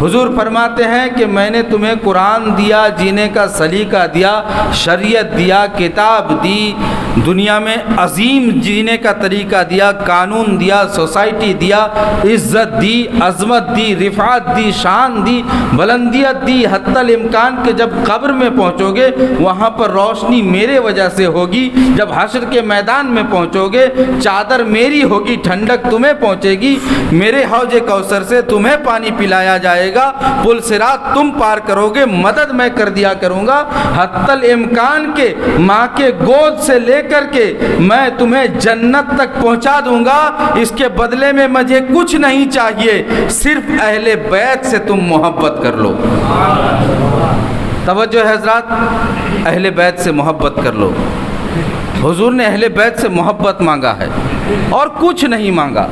حضور فرماتے ہیں کہ میں نے تمہیں قرآن دیا، جینے کا سلیقہ دیا، شریعت دیا، کتاب دی، دنیا میں عظیم جینے کا طریقہ دیا، قانون دیا، سوسائٹی دیا، عزت دی، عظمت دی، رفعت دی، شان دی، بلندیت دی، حتی الامکان کہ جب قبر میں پہنچو گے وہاں پر روشنی میرے وجہ سے ہوگی، جب حشر کے میدان میں پہنچو گے چادر میری ہوگی، ٹھنڈک تمہیں پہنچے گی، میرے حوض کوثر سے تمہیں پانی پلایا جائے گا، پل صراط تم پار کرو گے، مدد میں کر دیا کروں گا، حتی الامکان کے ماں کے گود سے لے کر کے میں تمہیں جنت تک پہنچا دوں گا، اس کے بدلے میں مجھے کچھ نہیں چاہیے، صرف اہل بیت سے تم محبت کر لو۔ توجہ ہے حضرات، اہل بیت سے محبت کر لو۔ حضور نے اہل بیت سے محبت مانگا ہے اور کچھ نہیں مانگا۔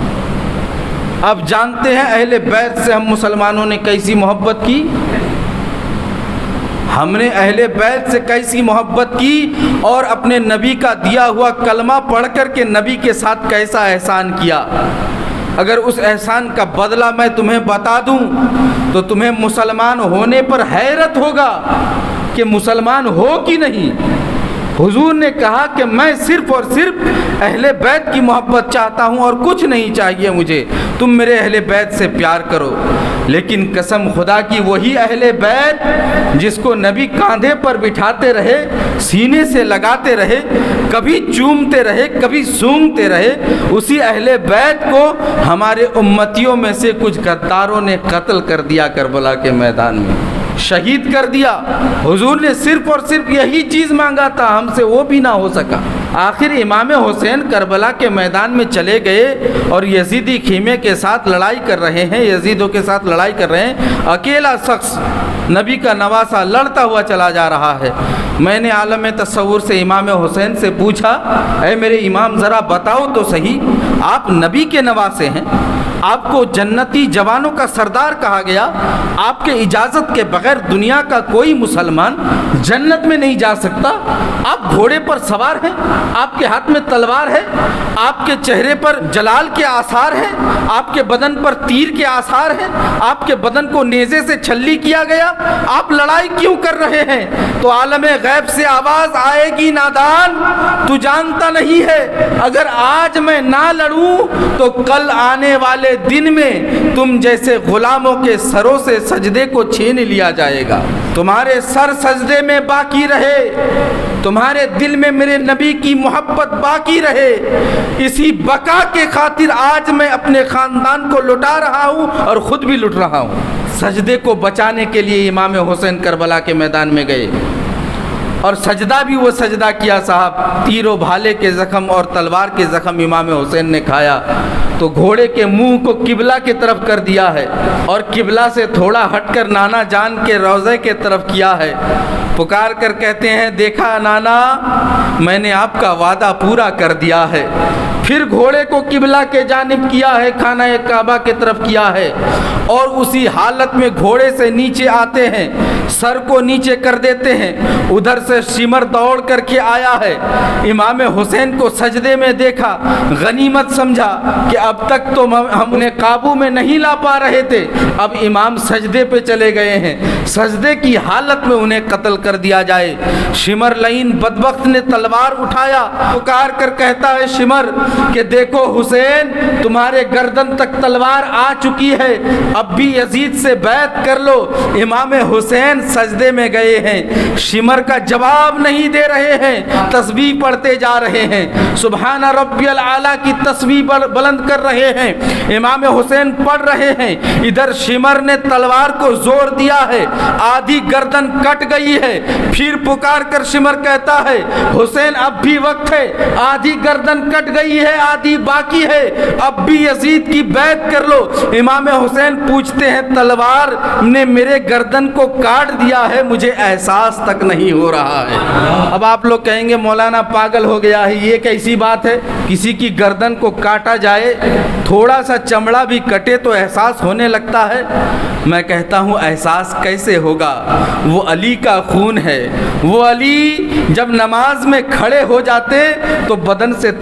اب جانتے ہیں اہل بیت سے ہم مسلمانوں نے کیسی محبت کی؟ ہم نے اہل بیت سے کیسی محبت کی اور اپنے نبی کا دیا ہوا کلمہ پڑھ کر کے نبی کے ساتھ کیسا احسان کیا۔ اگر اس احسان کا بدلہ میں تمہیں بتا دوں تو تمہیں مسلمان ہونے پر حیرت ہوگا کہ مسلمان ہو کہ نہیں۔ حضور نے کہا کہ میں صرف اور صرف اہل بیت کی محبت چاہتا ہوں اور کچھ نہیں چاہیے مجھے، تم میرے اہل بیت سے پیار کرو۔ لیکن قسم خدا کی وہی اہل بیت جس کو نبی کاندھے پر بٹھاتے رہے، سینے سے لگاتے رہے، کبھی چومتے رہے، کبھی سونگتے رہے، اسی اہل بیت کو ہمارے امتیوں میں سے کچھ غداروں نے قتل کر دیا کربلا کے میدان میں، شہید کر دیا۔ حضور نے صرف اور صرف یہی چیز مانگا تھا، ہم سے وہ بھی نہ ہو سکا۔ آخر امام حسین کربلا کے میدان میں چلے گئے اور یزیدی خیمے کے ساتھ لڑائی کر رہے ہیں، یزیدوں کے ساتھ لڑائی کر رہے ہیں، اکیلا شخص نبی کا نواسا لڑتا ہوا چلا جا رہا ہے۔ میں نے عالم تصور سے امام حسین سے پوچھا، اے میرے امام ذرا بتاؤ تو صحیح، آپ نبی کے نواسے ہیں، آپ کو جنتی جوانوں کا سردار کہا گیا، آپ کے اجازت کے بغیر دنیا کا کوئی مسلمان جنت میں نہیں جا سکتا، آپ گھوڑے پر سوار ہیں، آپ کے ہاتھ میں تلوار ہے، آپ کے چہرے پر جلال کے آثار ہیں، آپ کے بدن پر تیر کے آثار ہیں، آپ کے بدن کو نیزے سے چھلی کیا گیا، آپ لڑائی کیوں کر رہے ہیں؟ تو عالم غیب سے آواز آئے گی، نادان تو جانتا نہیں ہے، اگر آج میں نہ لڑوں تو کل آنے والے دن میں تم جیسے غلاموں کے سروں سے سجدے کو چھین لیا جائے گا، تمہارے سر سجدے میں باقی رہے، تمہارے دل میں میرے نبی کی محبت باقی رہے، اسی بقا کے خاطر آج میں اپنے خاندان کو لٹا رہا ہوں اور خود بھی لٹ رہا ہوں۔ سجدے کو بچانے کے لیے امام حسین کربلا کے میدان میں گئے اور سجدہ بھی وہ سجدہ کیا صاحب، تیر و بھالے کے زخم اور تلوار کے زخم امام حسین نے کھایا تو گھوڑے کے منہ کو قبلہ کی طرف کر دیا ہے اور قبلہ سے تھوڑا ہٹ کر نانا جان کے روضے کے طرف کیا ہے، پکار کر کہتے ہیں، دیکھا نانا میں نے آپ کا وعدہ پورا کر دیا ہے۔ پھر گھوڑے کو قبلہ کے جانب کیا ہے، خانہ کعبہ کی طرف کیا ہے، اور اسی حالت میں گھوڑے سے نیچے آتے ہیں، سر کو نیچے کر دیتے ہیں، ادھر سے شمر دوڑ کر کے آیا ہے، امام حسین کو سجدے میں دیکھا، غنیمت سمجھا کہ اب تک تو ہم انہیں قابو میں نہیں لا پا رہے تھے، اب امام سجدے پہ چلے گئے ہیں، سجدے کی حالت میں انہیں قتل کر دیا جائے۔ شمر لعین بدبخت نے تلوار اٹھایا، پکار کر کہتا ہے شمر کہ دیکھو حسین تمہارے گردن تک تلوار آ چکی ہے، اب بھی یزید سے بیعت کر لو۔ امام حسین سجدے میں گئے ہیں، شمر کا جواب نہیں دے رہے ہیں، تسبیح پڑھتے جا رہے ہیں، سبحان ربی العالی کی تسبیح بلند کر رہے ہیں، امام حسین پڑھ رہے ہیں، ادھر شمر نے تلوار کو زور دیا ہے، آدھی گردن کٹ گئی ہے، پھر پکار کر شمر کہتا ہے حسین اب بھی وقت ہے، آدھی گردن کٹ گئی ہے، آدھی باقی ہے، اب بھی یزید کی بیعت کر لو۔ امام حسین پوچھتے ہیں تلوار نے میرے گردن کو کاٹ دیا ہے، مجھے احساس تک نہیں ہو رہا ہے۔ اب آپ لوگ کہیں گے مولانا پاگل ہو گیا ہے، یہ کیسی بات ہے، کسی کی گردن کو کاٹا جائے، تھوڑا سا چمڑا بھی کٹے تو احساس ہونے لگتا ہے؟ میں کہتا ہوں احساس کیسے ہوگا، وہ علی کا خون ہے، وہ علی جب نماز میں کھڑے ہو جاتے تو بدن سے